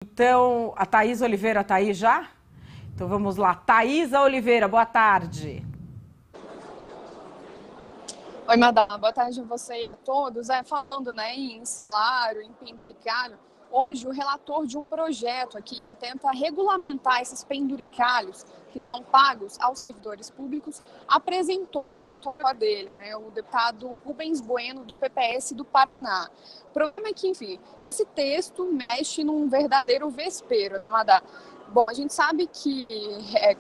Então, a Thaís Oliveira está aí já? Então vamos lá. Thaisa Oliveira, boa tarde. Oi, Madá, boa tarde a você e a todos. Falando em salário, em penduricalho, hoje o relator de um projeto aqui tenta regulamentar esses penduricalhos que são pagos aos servidores públicos, apresentou a dele, o deputado Rubens Bueno, do PPS do Paraná. O problema é que, enfim, esse texto mexe num verdadeiro vespeiro, Madá. Bom, a gente sabe que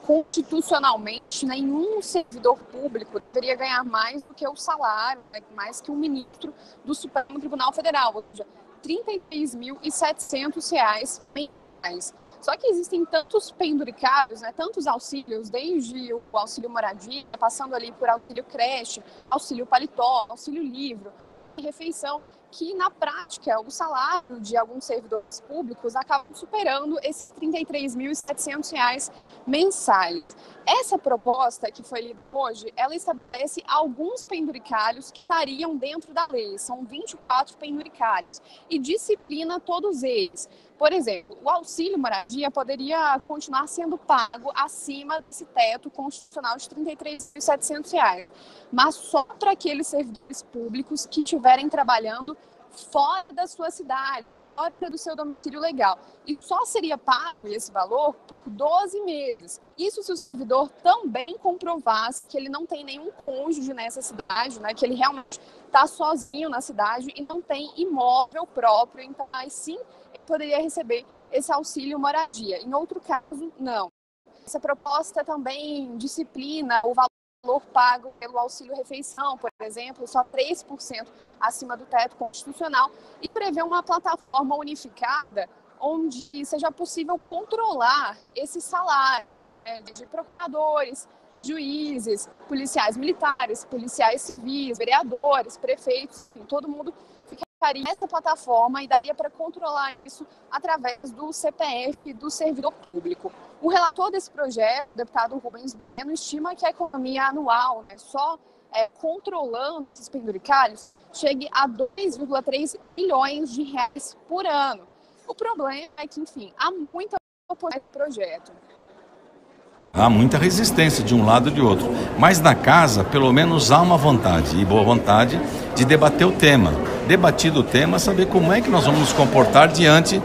constitucionalmente nenhum servidor público deveria ganhar mais do que o salário, mais que um ministro do Supremo Tribunal Federal, ou seja, R$ 33.700 mensais. Só que existem tantos penduricados, tantos auxílios, desde o auxílio moradia, passando ali por auxílio creche, auxílio paletó, auxílio livro, refeição, que na prática o salário de alguns servidores públicos acaba superando esses R$ 33.700 mensais. Essa proposta que foi lida hoje, ela estabelece alguns penduricalhos que estariam dentro da lei, são 24 penduricalhos, e disciplina todos eles. Por exemplo, o auxílio moradia poderia continuar sendo pago acima desse teto constitucional de R$ 33.700, mas só para aqueles servidores públicos que estiverem trabalhando fora da sua cidade, fora do seu domicílio legal. E só seria pago esse valor por 12 meses. Isso se o servidor também comprovasse que ele não tem nenhum cônjuge nessa cidade, que ele realmente está sozinho na cidade e não tem imóvel próprio. Então, aí sim, ele poderia receber esse auxílio moradia. Em outro caso, não. Essa proposta também disciplina o valor pago pelo auxílio refeição, por exemplo, só 3% acima do teto constitucional, e prevê uma plataforma unificada onde seja possível controlar esse salário de procuradores, juízes, policiais militares, policiais civis, vereadores, prefeitos, enfim, todo mundo ficaria nessa plataforma e daria para controlar isso através do CPF do servidor público. O relator desse projeto, o deputado Rubens Bueno, estima que a economia anual, só controlando esses penduricalhos, chegue a 2,3 bilhões de reais por ano. O problema é que, enfim, há muita oposição ao projeto. Há muita resistência de um lado e de outro, mas na casa, pelo menos, há uma vontade, e boa vontade, de debater o tema. Debatido o tema, saber como é que nós vamos nos comportar diante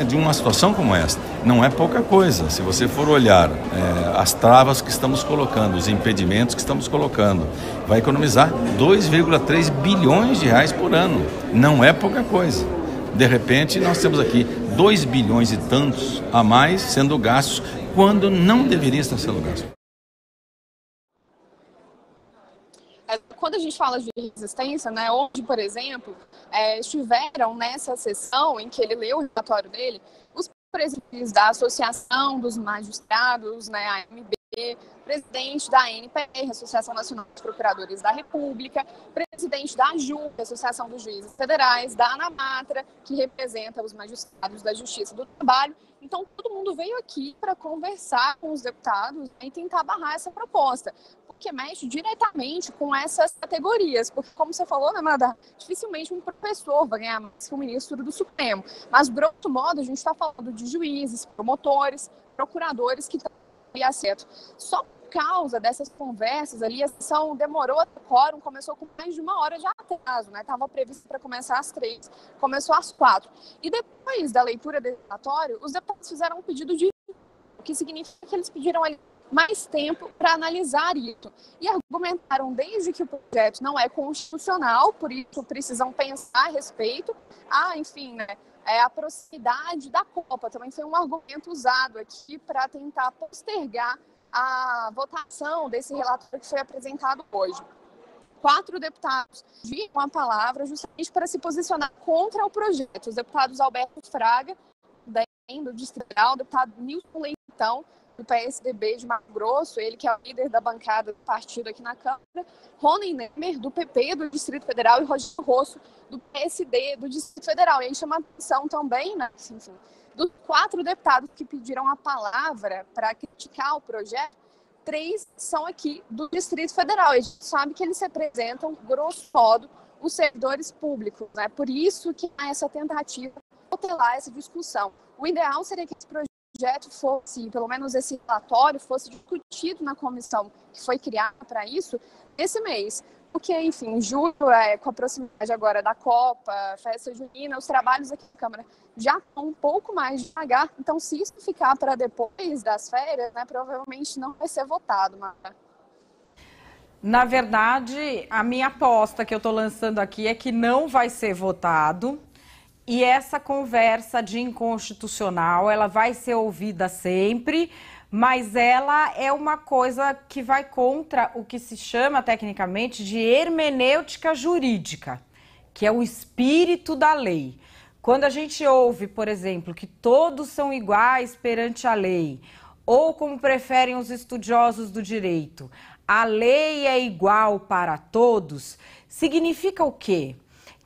de uma situação como esta. Não é pouca coisa. Se você for olhar as travas que estamos colocando, os impedimentos que estamos colocando, vai economizar 2,3 bilhões de reais por ano. Não é pouca coisa. De repente, nós temos aqui 2 bilhões e tantos a mais sendo gastos quando não deveria estar sendo gasto. Quando a gente fala de resistência, hoje, por exemplo, estiveram nessa sessão em que ele leu o relatório dele, os presidentes da Associação dos Magistrados, a AMB, presidente da ANPR, Associação Nacional dos Procuradores da República, presidente da AJU, Associação dos Juízes Federais, da ANAMATRA, que representa os magistrados da Justiça do Trabalho. Então, todo mundo veio aqui para conversar com os deputados e tentar barrar essa proposta, porque mexe diretamente com essas categorias, porque, como você falou, Madá, dificilmente um professor vai ganhar mais que um ministro do Supremo, mas, grosso modo, a gente está falando de juízes, promotores, procuradores que estão ali acerto. Só por causa dessas conversas ali, a sessão demorou até o quórum, começou com mais de 1 hora de atraso, estava previsto para começar às 3, começou às 4. E depois da leitura desse relatório, os deputados fizeram um pedido de o que significa que eles pediram ali mais tempo para analisar isso. E argumentaram desde que o projeto não é constitucional, por isso precisam pensar a respeito. Enfim, a proximidade da Copa também foi um argumento usado aqui para tentar postergar a votação desse relatório que foi apresentado hoje. 4 deputados viram a palavra justamente para se posicionar contra o projeto. Os deputados Alberto Fraga, do Distrito Federal, o deputado Nilson Leitão, do PSDB de Mato Grosso, ele que é o líder da bancada do partido aqui na Câmara, Rony Nemer, do PP do Distrito Federal, e Rogério Rosso, do PSD do Distrito Federal. E aí chama a atenção também, enfim, dos 4 deputados que pediram a palavra para criticar o projeto, 3 são aqui do Distrito Federal. E a gente sabe que eles representam, grosso modo, os servidores públicos. Por isso que há essa tentativa protelar essa discussão. O ideal seria que esse projeto fosse, pelo menos esse relatório, fosse discutido na comissão que foi criada para isso esse mês. Porque, enfim, em julho, com a proximidade agora da Copa, festa junina, os trabalhos aqui na Câmara já estão um pouco mais devagar. Então, se isso ficar para depois das férias, né, provavelmente não vai ser votado, Mara. Na verdade, a minha aposta que eu estou lançando aqui é que não vai ser votado. E essa conversa de inconstitucional, ela vai ser ouvida sempre, mas ela é uma coisa que vai contra o que se chama tecnicamente de hermenêutica jurídica, que é o espírito da lei. Quando a gente ouve, por exemplo, que todos são iguais perante a lei, ou como preferem os estudiosos do direito, a lei é igual para todos, significa o quê?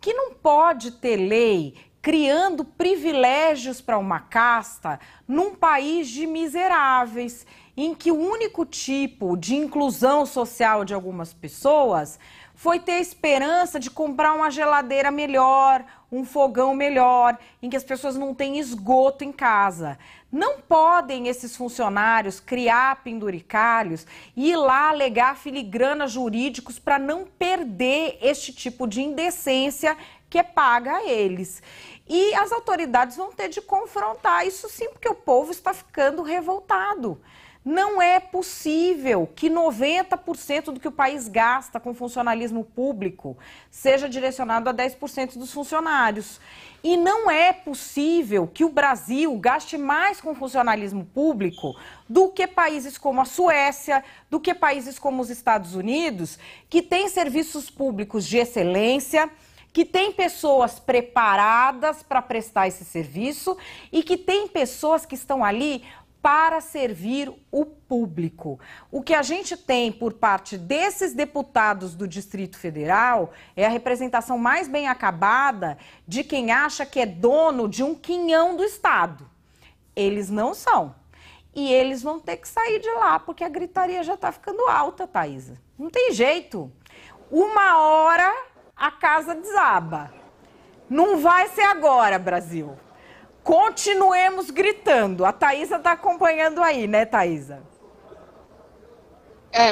Que não pode ter lei criando privilégios para uma casta num país de miseráveis, em que o único tipo de inclusão social de algumas pessoas foi ter esperança de comprar uma geladeira melhor, um fogão melhor, em que as pessoas não têm esgoto em casa. Não podem esses funcionários criar penduricalhos e ir lá alegar filigranas jurídicos para não perder este tipo de indecência que é paga a eles. E as autoridades vão ter de confrontar isso sim, porque o povo está ficando revoltado. Não é possível que 90% do que o país gasta com funcionalismo público seja direcionado a 10% dos funcionários. E não é possível que o Brasil gaste mais com funcionalismo público do que países como a Suécia, do que países como os Estados Unidos, que têm serviços públicos de excelência, que tem pessoas preparadas para prestar esse serviço e que tem pessoas que estão ali para servir o público. O que a gente tem por parte desses deputados do Distrito Federal é a representação mais bem acabada de quem acha que é dono de um quinhão do Estado. Eles não são. E eles vão ter que sair de lá, porque a gritaria já está ficando alta, Thaisa. Não tem jeito. Uma hora a casa desaba. Não vai ser agora, Brasil. Continuemos gritando. A Thaisa está acompanhando aí, né, Thaisa?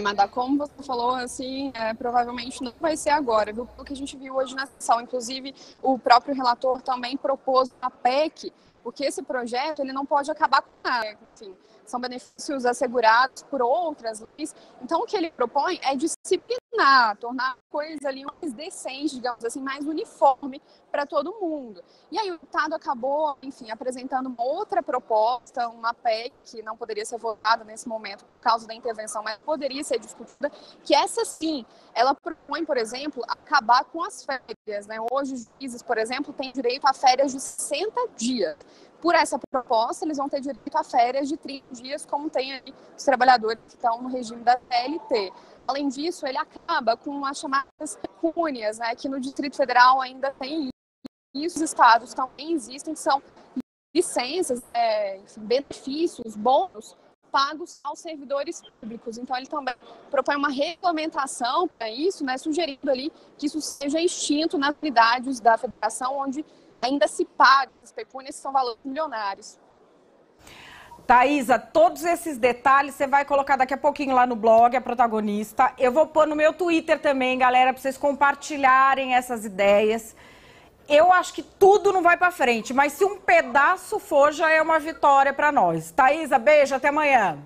Mas como você falou, assim, provavelmente não vai ser agora, viu? O que a gente viu hoje na sessão. Inclusive, o próprio relator também propôs a PEC, porque esse projeto ele não pode acabar com nada. Enfim, são benefícios assegurados por outras leis. Então, o que ele propõe é disciplinar, tornar a coisa ali mais decente, digamos assim, mais uniforme para todo mundo. E aí o deputado acabou, enfim, apresentando uma outra proposta, uma PEC que não poderia ser votada nesse momento por causa da intervenção, mas poderia ser discutida, que essa sim, ela propõe, por exemplo, acabar com as férias, né? Hoje os juízes, por exemplo, têm direito a férias de 60 dias. Por essa proposta, eles vão ter direito a férias de 30 dias, como tem aí os trabalhadores que estão no regime da CLT. Além disso, ele acaba com as chamadas pecúnias, né, que no Distrito Federal ainda tem isso. Os estados também existem, que são licenças, enfim, benefícios, bônus pagos aos servidores públicos. Então, ele também propõe uma regulamentação para isso, né, sugerindo ali que isso seja extinto nas unidades da federação, onde ainda se paga as pecúnias, que são valores milionários. Thaisa, todos esses detalhes você vai colocar daqui a pouquinho lá no blog, a protagonista. Eu vou pôr no meu Twitter também, galera, para vocês compartilharem essas ideias. Eu acho que tudo não vai para frente, mas se um pedaço for, já é uma vitória para nós. Thaisa, beijo, até amanhã.